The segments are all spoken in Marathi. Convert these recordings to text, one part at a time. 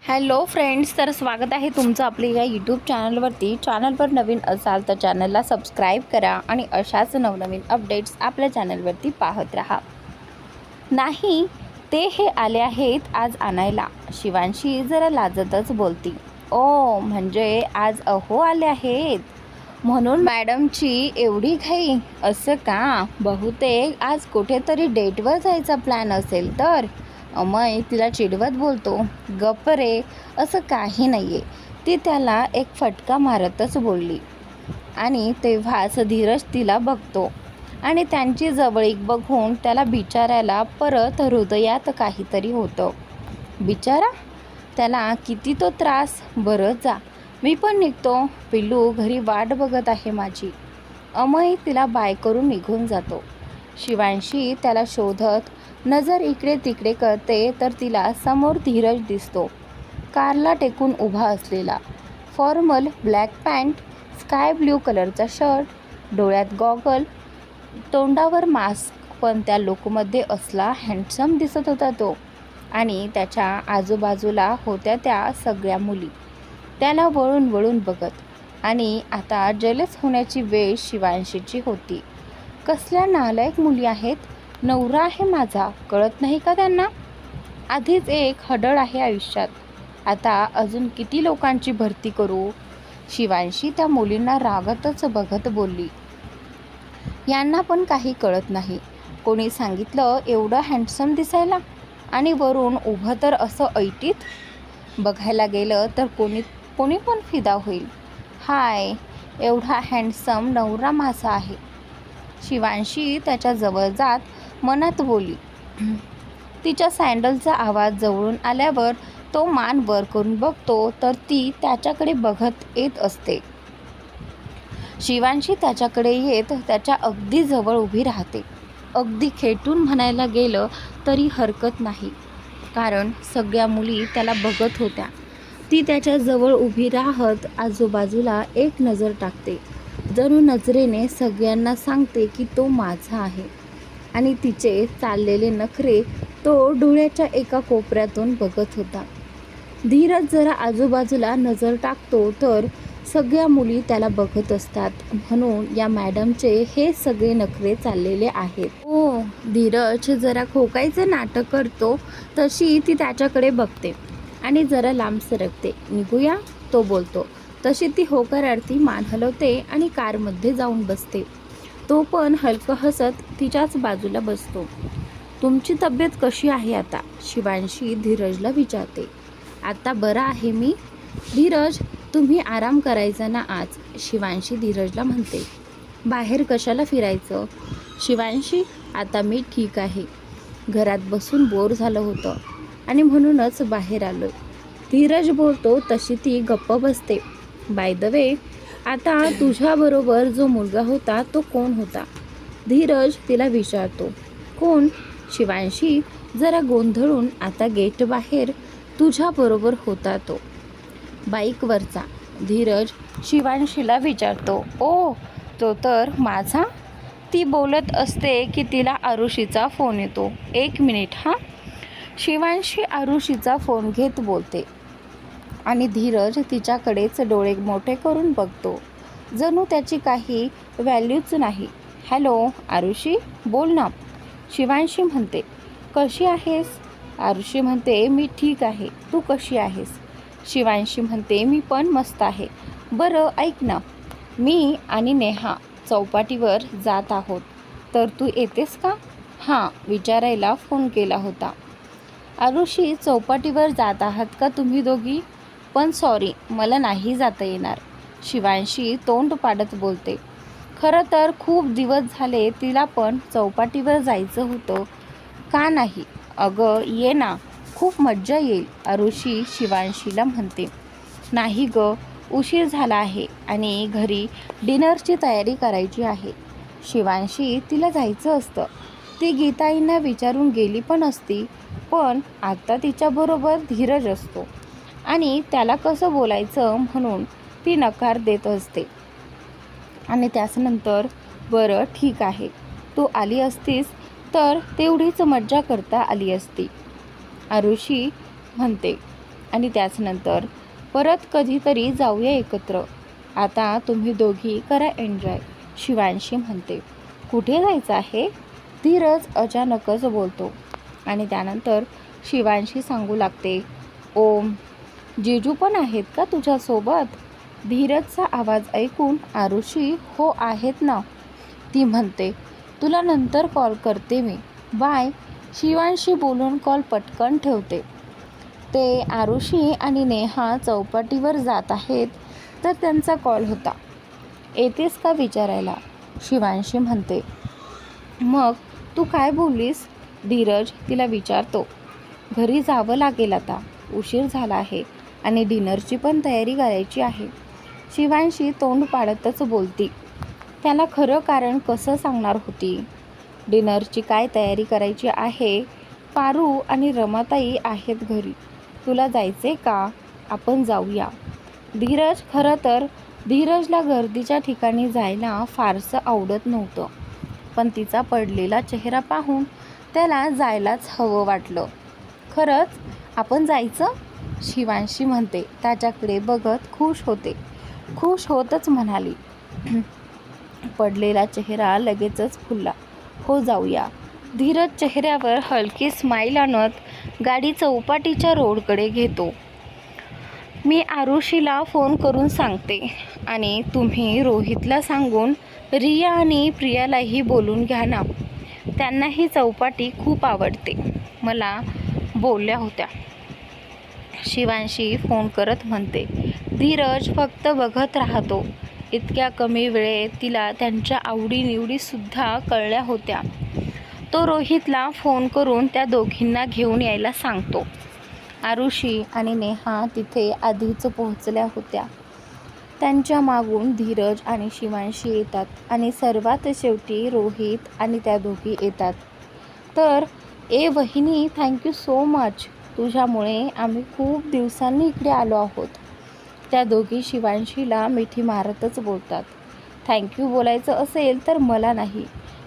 हॅलो फ्रेंड्स, तर स्वागत आहे तुमचं आपल्या या यूट्यूब चॅनलवरती. चॅनलवर नवीन असाल तर चॅनलला सबस्क्राईब करा आणि अशाच नवनवीन अपडेट्स आपल्या चॅनलवरती पाहत राहा. नाही, ते हे आले आहेत आज आणायला. शिवांशी जरा लाजतच बोलती. ओ, म्हणजे आज अहो आले आहेत, म्हणून मॅडमची एवढी घाई? असं का? बहुतेक आज कुठेतरी डेटवर जायचा प्लॅन असेल तर. अमय तिला चिडवत बोलतो. गप्प रे, असं काही नाही आहे, ती त्याला एक फटका मारतच बोलली. आणि तेव्हाच धीरज तिला बघतो आणि त्यांची जवळीक बघून त्याला बिचारायला परत हृदयात काहीतरी होतं. बिचारा, त्याला किती तो त्रास. बरं जा, मी पण निघतो. पिल्लू घरी वाट बघत आहे माझी. अमय तिला बाय करून निघून जातो. शिवांशी त्याला शोधत नजर इकडे तिकडे करते तर तिला समोर धीरज दिसतो. कारला टेकून उभा असलेला. Formal black pant, sky blue कलरचा शर्ट, डोळ्यात गॉगल, तोंडावर मास्क, पण त्या लुकमध्ये असला हँडसम दिसत होता तो. आणि त्याच्या आजूबाजूला होत्या त्या सगळ्या मुली त्याला वळून वळून बघत. आणि आता जलस होण्याची वेळ शिवांशीची होती. कसल्या नालायक मुली आहेत. नवरा आहे माझा, कळत नाही का त्यांना? आधीच एक हडळ आहे आयुष्यात, आता अजून किती लोकांची भरती करू? शिवांशी त्या मुलींना रागातच बघत बोलली. यांना पण काही कळत नाही. कोणी सांगितलं एवढं हँडसम दिसायला? आणि वरून उभं तर असं ऐटीत. बघायला गेलं तर कोणी पण फिदा होईल. हाय, एवढा हँडसम नवरा माझा आहे. शिवांशी त्याच्या जवळ जात मनात बोली. तिच्या सँडलचा आवाज जवळून आल्यावर तो मान वर करून बघतो तर ती त्याच्याकडे बघत येत असते. शिवांशी त्याच्याकडे येत त्याच्या अगदी जवळ उभी राहते. अगदी खेटून म्हणायला गेलं तरी हरकत नाही, कारण सगळ्या मुली त्याला बघत होत्या. ती त्याच्या जवळ उभी राहत आजूबाजूला एक नजर टाकते, जणू नजरेने सगळ्यांना सांगते की तो माझा आहे. आणि तिचे चाललेले नखरे तो डोळ्याच्या एका कोपऱ्यातून बघत होता. धीरज जरा आजूबाजूला नजर टाकतो तर सगळ्या मुली त्याला बघत असतात, म्हणून या मॅडमचे हे सगळे नखरे चाललेले आहेत. ओ, धीरज जरा खोकायचं नाटक करतो तशी ती त्याच्याकडे बघते आणि जरा लांब सरकते. निघूया, तो बोलतो तशी ती होकारार्थी मान हलवते आणि कारमध्ये जाऊन बसते. तो पण हलकं हसत तिच्याच बाजूला बसतो. तुमची तब्येत कशी आहे आता? शिवांशी धीरजला विचारते. आता बरा आहे मी. धीरज, तुम्ही आराम करायचा ना आज? शिवांशी धीरजला म्हणते. बाहेर कशाला फिरायचं? शिवांशी, आता मी ठीक आहे. घरात बसून बोर झालं होतं आणि म्हणूनच बाहेर आलोय. धीरज बोलतो तशी ती गप्प बसते. बाय द वे, आता तुझ्याबरोबर जो मुलगा होता तो कोण होता? धीरज तिला विचारतो. कोण? शिवांशी जरा गोंधळून. आता गेट बाहेर तुझ्याबरोबर होता तो, बाईकवरचा. धीरज शिवांशीला विचारतो. ओ, तो तर माझा? ती बोलत असते की तिला आरुषीचा फोन येतो. एक मिनिट हां. शिवांशी आरुषीचा फोन घेत बोलते आणि धीरज तिच्याकडेच डोळे मोठे करून बघतो, जणू त्याची काही व्हॅल्यूच नाही. हॅलो आरुषी, बोल ना. शिवांशी म्हणते. कशी आहेस? आरुषी म्हणते, मी ठीक आहे. तू कशी आहेस? शिवांशी म्हणते, मी पण मस्त आहे. बरं ऐक ना, मी आणि नेहा चौपाटीवर जात आहोत, तर तू येतेस का? हां, विचारायला फोन केला होता. आरुषी, चौपाटीवर जात आहात का तुम्ही दोघी? पण सॉरी, मला नाही जाता येणार. शिवांशी तोंड पाडत बोलते. खरं तर खूप दिवस झाले तिला पण चौपाटीवर जायचं होतं. का नाही? अगं ये ना, खूप मज्जा येईल. आरुषी शिवांशीला म्हणते. नाही ग, उशीर झाला आहे आणि घरी डिनरची तयारी करायची आहे. शिवांशी, तिला जायचं असतं. ती गीताईंना विचारून गेली पण असती, पण आता तिच्याबरोबर धीरज असतो आणि त्याला कसं बोलायचं म्हणून ती नकार देत असते. आणि त्याच्यानंतर बरं ठीक आहे, तू आली असतीस तर तेवढीच मज्जा करता आली असती. आरुषी म्हणते. आणि त्याचनंतर परत कधीतरी जाऊया एकत्र. आता तुम्ही दोघी करा एन्जॉय, शिवांशी म्हणते. कुठे जायचं आहे? धीरज अचानकच बोलतो आणि त्यानंतर शिवांशी सांगू लागते, ओम, जीजू पण आहेत का तुझ्यासोबत? धीरजचा आवाज ऐकून आरुषी हो आहेत ना, ती म्हणते. तुला नंतर कॉल करते मी, बाय. शिवांशी बोलून कॉल पटकन ठेवते. ते आरुषी आणि नेहा चौपाटीवर जात आहेत तर त्यांचा कॉल होता. येतेस का विचारायला, शिवांशी म्हणते. मग तू काय बोललीस? धीरज तिला विचारतो. घरी जावं लागेल आता, उशीर झाला आहे आणि डिनरची पण तयारी करायची आहे, शिवांशी तोंड पाडतच बोलती. त्याला खरं कारण कसं सांगणार होती? डिनरची काय तयारी करायची आहे? पारू आणि रमाताई आहेत घरी, तुला जायचे का? आपण जाऊया. धीरज खरं तर धीरजला गर्दीच्या ठिकाणी जायला फारसं आवडत नव्हतं, पण तिचा पडलेला चेहरा पाहून त्याला जायलाच हवं वाटलं. खरंच आपण जायचं, शिवांशी म्हणते. त्याच्याकडे बघत खुश होतच म्हणाली. पडलेला चेहरा लगेचच फुलला. हो जाऊया. धीरज चेहऱ्यावर हलकी स्माईल आणत गाडी चौपाटीच्या रोडकडे घेतो. मी आरुषीला फोन करून सांगते आणि तुम्ही रोहितला सांगून रिया आणि प्रियालाही बोलून घ्या ना, त्यांनाही चौपाटी खूप आवडते, मला बोलल्या होत्या, शिवांशी फोन करत म्हणते. धीरज फक्त बघत राहतो. इतक्या कमी वेळेत तिला त्यांच्या आवडीनिवडीसुद्धा कळल्या होत्या. तो रोहितला फोन करून त्या दोघींना घेऊन यायला सांगतो. आरुषी आणि नेहा तिथे आधीच पोहोचल्या होत्या. त्यांच्या मागून धीरज आणि शिवांशी येतात आणि सर्वात शेवटी रोहित आणि त्या दोघी येतात. तर वहिनी, थँक्यू सो मच, तुझ्यामुळे आम्ही खूप दिवसांनी इकडे आलो आहोत. त्या दोघी शिवांशीला मिठी मारतच बोलतात. थँक्यू बोलायचं असेल तर मला नाही,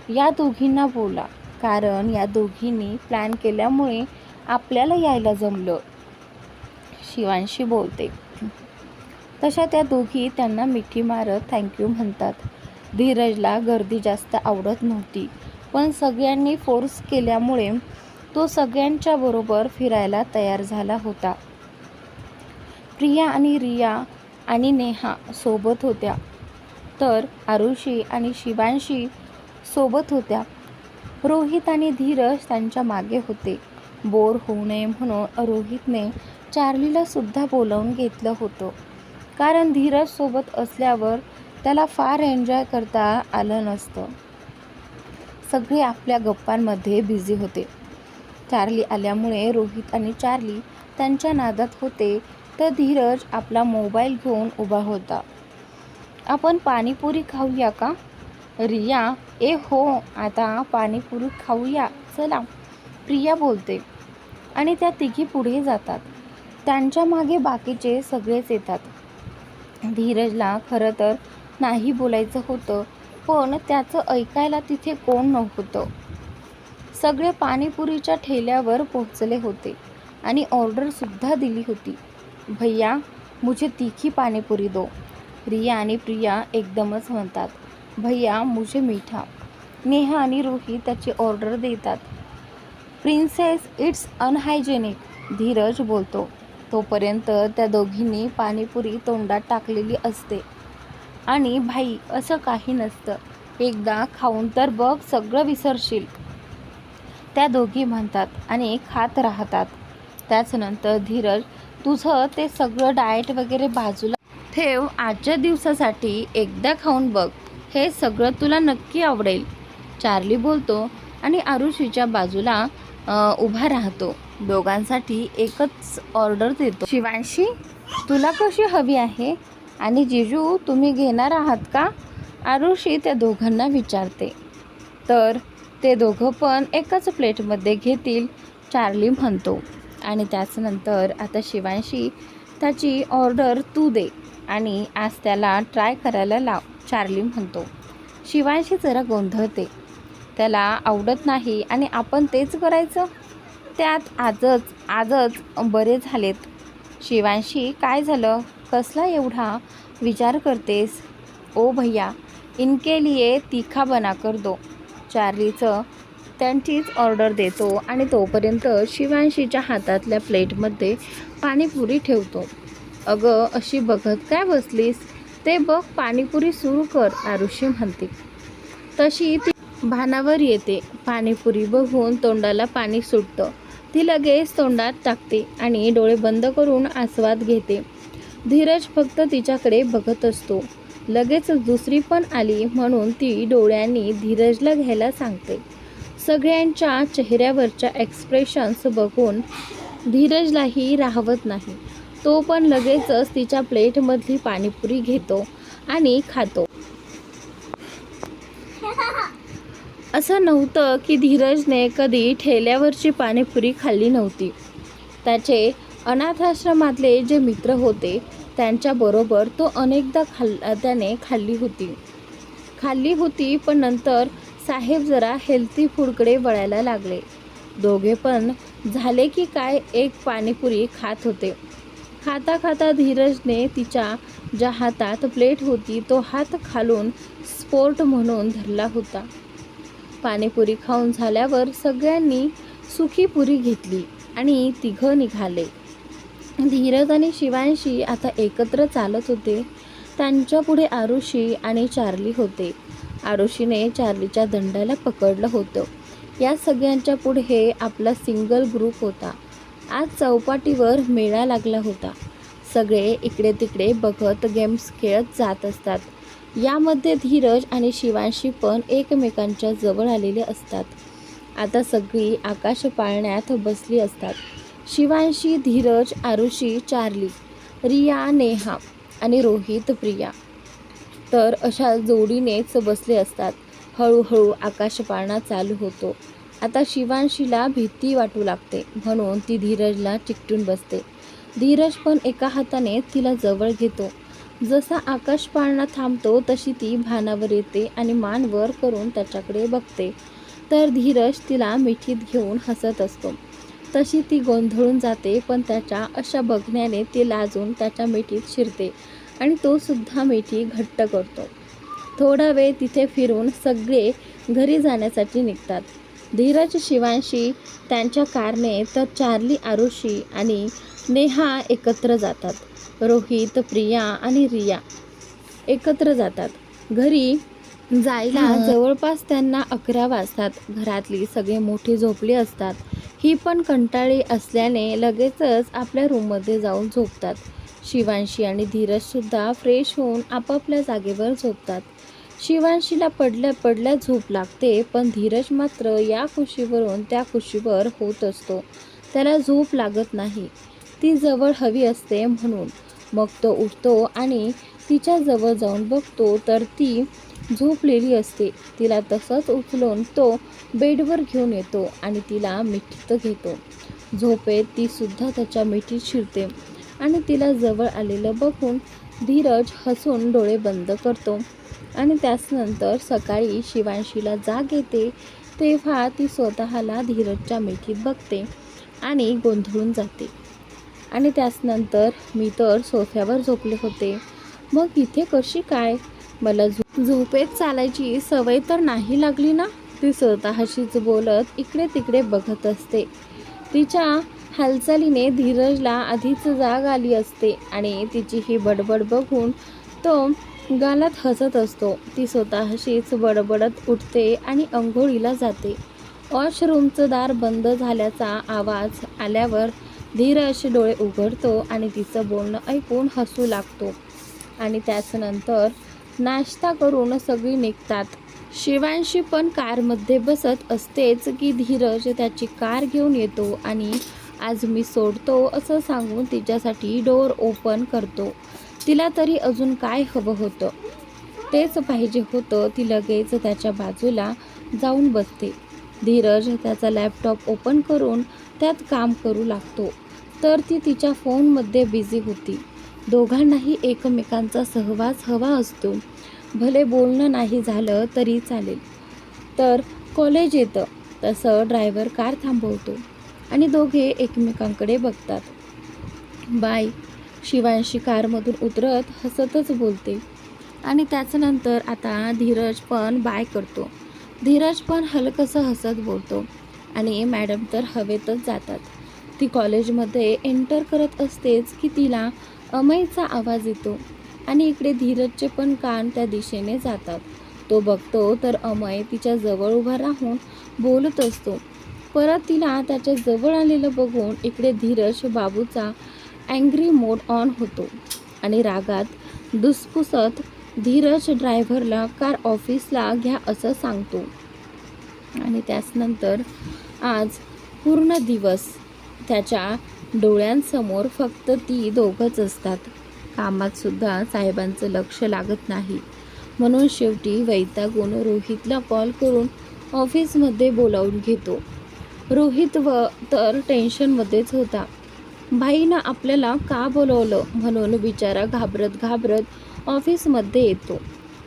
या दोघींना बोला, कारण या दोघींनी प्लॅन केल्यामुळे आपल्याला यायला जमलं, शिवांशी बोलते. तशा त्या दोघी त्यांना मिठी मारत थँक्यू म्हणतात. धीरजला गर्दी जास्त आवडत नव्हती, पण सगळ्यांनी फोर्स केल्यामुळे तो सगळ्यांच्या बरोबर फिरायला तयार झाला होता. प्रिया आणि रिया आणि नेहा सोबत होत्या, तर आरुषी आणि शिवांशी सोबत होत्या. रोहित आणि धीरज त्यांच्या मागे होते. बोर होऊ नये म्हणून रोहितने चार्लीला सुद्धा बोलावून घेतलं होतं, कारण धीरज सोबत असल्यावर त्याला फार एन्जॉय करता आलं नसतं. सगळे आपल्या गप्पांमध्ये बिझी होते. चार्ली आल्यामुळे रोहित आणि चार्ली त्यांच्या नादात होते, तर धीरज आपला मोबाईल घेऊन उभा होता. आपण पाणीपुरी खाऊया का? रिया, हो, आता पाणीपुरी खाऊया, चला, प्रिया बोलते. आणि त्या तिघी पुढे जातात. त्यांच्या मागे बाकीचे सगळेच येतात. धीरजला खरं तर नाही बोलायचं होतं, पण त्याचं ऐकायला तिथे कोण नव्हतं. सगळे पाणीपुरीच्या ठेल्यावर पोहोचले होते आणि ऑर्डरसुद्धा दिली होती. भैया, मुझे तीखी पाणीपुरी दो, रिया आणि प्रिया एकदमच म्हणतात. भैया, मुझे मीठा. नेहा आणि रोहित त्याची ऑर्डर देतात. प्रिन्सेस, इट्स अनहायजेनिक, धीरज बोलतो. तोपर्यंत त्या दोघींनी पाणीपुरी तोंडात टाकलेली असते. आणि भाई, असं काही नसतं, एकदा खाऊन तर बघ, सगळं विसरशील, त्या दोघी म्हणतात आणि खात राहतात. त्याचनंतर धीरज, तुझं ते सगळं डाएट वगैरे बाजूला ठेव, आजच्या दिवसासाठी एकदा खाऊन बघ, हे सगळं तुला नक्की आवडेल, चार्ली बोलतो आणि आरुषीच्या बाजूला उभा राहतो. दोघांसाठी एकच ऑर्डर देतो. शिवांशी, तुला कशी हवी आहे? आणि जीजू, तुम्ही घेणार आहात का? आरुषी त्या दोघांना विचारते. तर ते दोघं पण एकाच प्लेटमध्ये घेतील, चार्ली म्हणतो. आणि त्याचनंतर आता शिवांशी, त्याची ऑर्डर तू दे आणि आज त्याला ट्राय करायला लाव, चार्ली म्हणतो. शिवांशी जरा गोंधळते. त्याला आवडत नाही आणि आपण तेच करायचं, त्यात आजच बरे झालेत. शिवांशी, काय झालं? कसला एवढा विचार करतेस? ओ भैया, इनके लिए तीखा बना कर दो. चार्लीचं त्यांचीच ऑर्डर देतो आणि तोपर्यंत शिवांशीच्या हातातल्या प्लेटमध्ये पाणीपुरी ठेवतो. अगं, अशी बघत काय बसलीस? ते बघ, पाणीपुरी सुरू कर, आरुषी म्हणते. तशी ती भानावर येते. पाणीपुरी बघून तोंडाला पाणी सुटतं. ती लगेच तोंडात टाकते आणि डोळे बंद करून आस्वाद घेते. धीरज फक्त तिच्याकडे बघत असतो. लगेच दुसरी पण आली म्हणून ती डोळ्यांनी धीरजला घ्यायला सांगते. सगळ्यांच्या चेहऱ्यावरच्या एक्सप्रेशन्स बघून धीरजलाही राहवत नाही. तो पण लगेचच तिच्या प्लेटमधली पाणीपुरी घेतो आणि खातो. असं नव्हतं की धीरजने कधी ठेल्यावरची पाणीपुरी खाल्ली नव्हती. त्याचे अनाथाश्रमातले जे मित्र होते त्यांच्याबरोबर तो अनेकदा त्याने खाल्ली होती पण नंतर साहेब जरा हेल्थी फूडकडे वळायला लागले. दोघे पण झाले की काय एक पाणीपुरी खात होते. खाता खाता धीरजने तिच्या ज्या हातात प्लेट होती तो हात खालून स्पोर्ट म्हणून धरला होता. पाणीपुरी खाऊन झाल्यावर सगळ्यांनी सुकी पुरी घेतली आणि तिघं निघाले. धीरज आणि शिवांशी आता एकत्र चालत होते. त्यांच्या पुढे आरुषी आणि चार्ली होते. आरुषीने चार्लीच्या दंडाला पकडलं होतं. या सगळ्यांच्या पुढे आपला सिंगल ग्रुप होता. आज चौपाटीवर मेळा लागला होता. सगळे इकडे तिकडे बघत गेम्स खेळत जात असतात. यामध्ये धीरज आणि शिवांशी पण एकमेकांच्या जवळ आलेले असतात. आता सगळी आकाश पाळण्यात बसली असतात. शिवांशी, धीरज, आरुषी, चार्ली, रिया, नेहा आणि रोहित, प्रिया तर अशा जोडीनेच बसले असतात. हळूहळू आकाशपाळणा चालू होतो. आता शिवांशीला भीती वाटू लागते म्हणून ती धीरजला चिकटून बसते. धीरज पण एका हाताने तिला जवळ घेतो. जसा आकाशपाळणा थांबतो तशी ती भानावर येते आणि मान वर करून त्याच्याकडे बघते. तर धीरज तिला मिठीत घेऊन हसत असतो. तशी ती गोंधळून जाते पण त्याच्या अशा बघण्याने ती लाजून त्याच्या मिठीत शिरते आणि तो सुद्धा मिठी घट्ट करतो. थोडा वेळ तिथे फिरून सगळे घरी जाण्यासाठी निघतात. धीरज, शिवांशी त्यांच्या कारने तर चार्ली, आरुषी आणि नेहा एकत्र जातात. रोहित, प्रिया आणि रिया एकत्र जातात. घरी जायला जवळपास त्यांना 11 वाजतात. घरातली सगळे मोठी झोपली असतात. ही पण कंटाळी असल्याने लगेचच आपल्या रूममध्ये जाऊन झोपतात. शिवांशी आणि धीरजसुद्धा फ्रेश होऊन आपापल्या जागेवर झोपतात. शिवांशीला पडल्या झोप लागते पण धीरज मात्र या खुशीवरून त्या खुशीवर होत असतो. त्याला झोप लागत नाही. ती जवळ हवी असते म्हणून. मग तो उठतो आणि तिच्या जवळ जाऊन बघतो तर ती झोपलेली असते. तिला तसंच उचलून तो बेडवर घेऊन येतो आणि तिला मिठीत घेतो. झोपेत ती सुद्धा त्याच्या मिठीत शिरते आणि तिला जवळ आलेलं बघून धीरज हसून डोळे बंद करतो. आणि त्यानंतर सकाळी शिवांशीला जाग येते तेव्हा ती स्वतःला धीरजच्या मिठीत बघते आणि गोंधळून जाते. आणि त्यानंतर मी तर सोफ्यावर झोपले होते, मग इथे कशी काय? मला झोपेत चालायची सवय तर नाही लागली ना? ती स्वतःशीच बोलत इकडे तिकडे बघत असते. तिच्या हालचालीने धीरजला आधीच जाग आली असते आणि तिची ही बडबड बघून तो गालात हसत असतो. ती स्वतःशीच बडबडत उठते आणि अंघोळीला जाते. वॉशरूमचं दार बंद झाल्याचा आवाज आल्यावर धीरज डोळे उघडतो आणि तिचं बोलणं ऐकून हसू लागतो. आणि त्यानंतर नाश्ता करून सगळी निघतात. शिवांशी पण कारमध्ये बसत असतेच की धीरज त्याची कार घेऊन येतो आणि आज मी सोडतो असं सांगून तिच्यासाठी डोअर ओपन करतो. तिला तरी अजून काय हवं होतं? तेच पाहिजे होतं. ती लगेच त्याच्या बाजूला जाऊन बसते. धीरज त्याचा लॅपटॉप ओपन करून त्यात काम करू लागतो तर ती तिच्या फोनमध्ये बिझी होती. दोघांनाही एकमेकांचा सहवास हवा असतो. भले बोलणं नाही झालं तरी चालेल. तर कॉलेज येतं तसं ड्रायव्हर कार थांबवतो आणि दोघे एकमेकांकडे बघतात. बाय. शिवांशी कारमधून उतरत हसतच बोलते. आणि त्याच्यानंतर आता धीरज पण बाय करतो. धीरज पण हलकंसं हसत बोलतो आणि मॅडम तर हवेतच जातात. ती कॉलेजमध्ये एंटर करत असतेच की तिला अमयचा आवाज येतो आणि इकडे धीरजचे पण कान त्या दिशेने जातात. तो बघतो तर अमय तिच्या जवळ उभा राहून बोलत असतो. परत तिला त्याच्या जवळ आलेलं बघून इकडे धीरज बाबूचा अँग्री मोड ऑन होतो आणि रागात धुसफुसत धीरज ड्रायव्हरला कार ऑफिसला घ्या असं सांगतो. आणि त्याचनंतर आज पूर्ण दिवस त्याच्या डोळ्यांसमोर फक्त ती दोघंच असतात. कामात सुद्धा साहेबांचं लक्ष लागत नाही. म्हणून शेवटी वैतागून रोहितला कॉल करून ऑफिसमध्ये बोलावून घेतो. रोहित तर टेन्शनमध्येच होता. भाईनं आपल्याला का बोलवलं म्हणून बिचारा घाबरत घाबरत ऑफिसमध्ये येतो.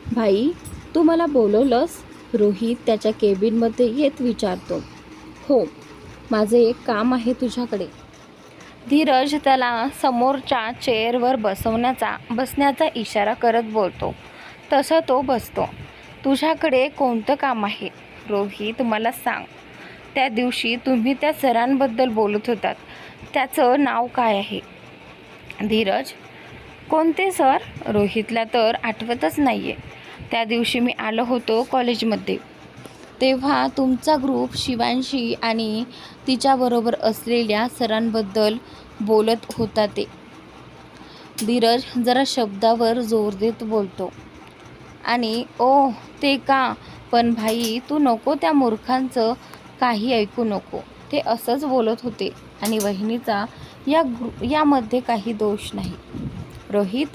भाई, तू मला बोलवलंस? रोहित त्याच्या केबिनमध्ये येत विचारतो. हो, माझं एक काम आहे तुझ्याकडे. धीरज त्याला समोरच्या चेअरवर बसण्याचा इशारा करत बोलतो. तसं तो बसतो. तुझ्याकडे कोणतं काम आहे? रोहित, मला सांग. त्या दिवशी तुम्ही त्या सरांबद्दल बोलत होतात, त्याचं नाव काय आहे? धीरज, कोणते सर? रोहितला तर आठवतच नाही आहे. त्या दिवशी मी आलो होतो कॉलेजमध्ये, तेव्हा तुमचा ग्रुप शिवांशी आणि तिच्याबरोबर असलेल्या सरांबद्दल बोलत होता ते. धीरज जरा शब्दावर जोर देत बोलतो. आणि ओ, ते का? पण भाई, तू नको त्या मूर्खांचं काही ऐकू नको. ते असंच बोलत होते आणि वहिनीचा यामध्ये काही दोष नाही. रोहित,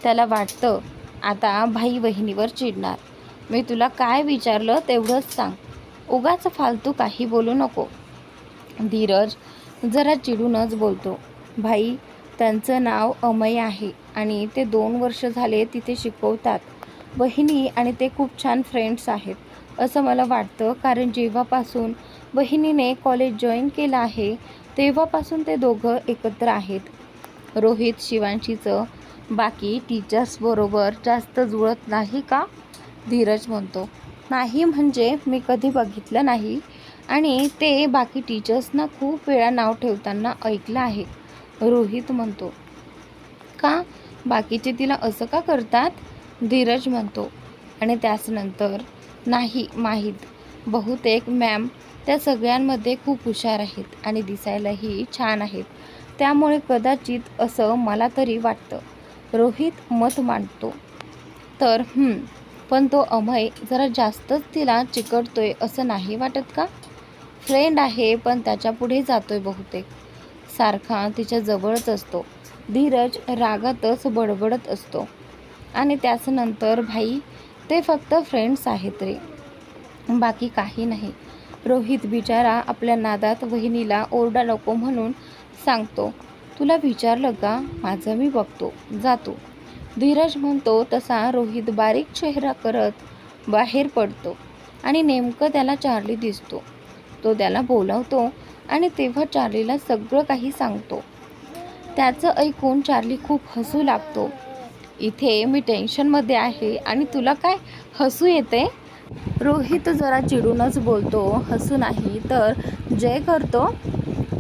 त्याला वाटतं आता भाई वहिनीवर चिडणार. मी तुला काय विचारलं तेवढंच सांग. उगाच फालतू काही बोलू नको. धीरज जरा चिडूनच बोलतो. भाई, त्यांचं नाव अमय आहे आणि ते 2 वर्ष झाले तिथे शिकवतात. वहिनी आणि ते खूप छान फ्रेंड्स आहेत असं मला वाटतं, कारण जेव्हापासून वहिनीने कॉलेज जॉईन केलं आहे तेव्हापासून ते दोघं एकत्र आहेत. रोहित शिवांशीचं बाकी टीचर्सबरोबर जास्त जुळत नाही का? धीरज म्हणतो. नाही, म्हणजे मी कधी बघितलं नाही आणि ते बाकी टीचर्सना खूप वेळा नाव ठेवताना ऐकलं आहे. रोहित म्हणतो. का? बाकीचे तिला असं का करतात? धीरज म्हणतो. आणि त्याचनंतर नाही माहीत, बहुतेक मॅम त्या सगळ्यांमध्ये खूप हुशार आहेत आणि दिसायलाही छान आहेत, त्यामुळे कदाचित असं मला तरी वाटतं. रोहित मत मांडतो. तर पण तो अमय जरा जास्तच तिला चिकटतोय असं नाही वाटत का? फ्रेंड आहे पण त्याच्या पुढे जातोय बहुतेक. सारखा तिच्या जवळच असतो. धीरज रागातच बडबडत असतो. आणि त्याचनंतर भाई, ते फक्त फ्रेंड्स आहेत रे, बाकी काही नाही. रोहित बिचारा आपल्या नादात वहिनीला ओरडा नको म्हणून सांगतो. तुला विचारलं का? माझं मी बघतो, जातो. धीरज म्हणतो तसा रोहित बारीक चेहरा करत बाहेर पडतो आणि नेमकं त्याला चार्ली दिसतो. तो त्याला बोलावतो आणि तेव्हा चार्लीला सगळं काही सांगतो. त्याचं ऐकून चार्ली खूप हसू लागतो. इथे मी टेन्शनमध्ये आहे आणि तुला काय हसू येते? रोहित जरा चिडूनच बोलतो. हसू नाही तर जय करतो.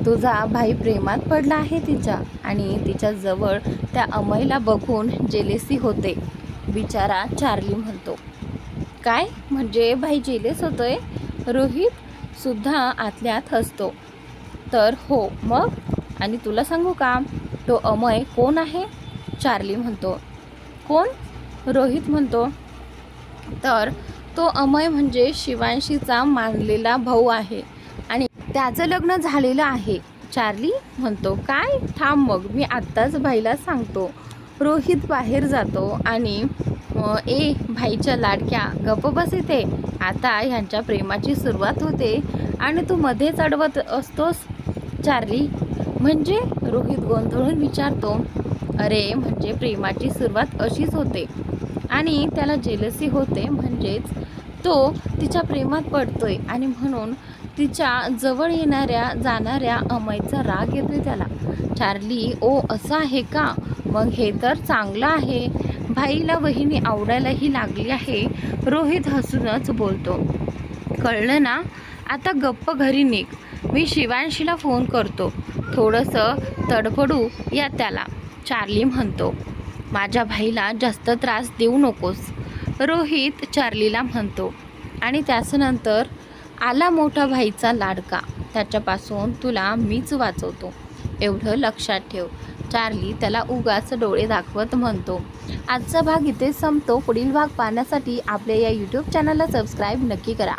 तुझा भाई प्रेमात पडला आहे तिच्या आणि तिच्या जवळ त्या अमयला बघून जेलेसी होते. बिचारा चार्ली म्हणतो. काय म्हणजे भाई जेलेस होतोय? रोहित सुद्धा आतल्यात हसतो. तर हो मग, आणि तुला सांगू का, तो अमय कोण आहे? चार्ली म्हणतो. कोण? रोहित म्हणतो. तर तो अमय म्हणजे शिवांशीचा मानलेला भाऊ आहे आणि त्याचं लग्न झालेलं आहे. चार्ली म्हणतो. काय? थांब मग, मी आत्ताच भाईला सांगतो. रोहित बाहेर जातो आणि ए भाईच्या लाडक्या, गप्प बस इथे. आता ह्यांच्या प्रेमाची सुरुवात होते आणि तू मध्येच अडवत असतोस. चार्ली म्हणजे? रोहित गोंधळून विचारतो. अरे म्हणजे प्रेमाची सुरुवात अशीच होते आणि त्याला जेलसी होते, म्हणजेच तो तिच्या प्रेमात पडतोय आणि म्हणून तिच्या जवळ येणाऱ्या जाणाऱ्या अमयचा राग येतोय त्याला. चार्ली, ओ असं आहे का? मग हे तर चांगलं आहे. भाईला वहिनी आवडायलाही लागली आहे. रोहित हसूनच बोलतो. कळलं ना? आता गप्प घरी निघ. मी शिवांशीला फोन करतो. थोडंसं तडफडू या त्याला, चार्ली म्हणतो. माझ्या भाईला जास्त त्रास देऊ नकोस, रोहित चार्लीला म्हणतो. आणि त्याच्यानंतर आला मोठा भाईचा लाडका, त्याच्यापासून तुला मीच वाचवतो, एवढं लक्षात ठेव, चार्ली त्याला उगाच डोळे दाखवत म्हणतो. आजचा भाग इथे संपतो. पुढील भाग पाहण्यासाठी आपल्या या यूट्यूब चॅनलला सबस्क्राईब नक्की करा.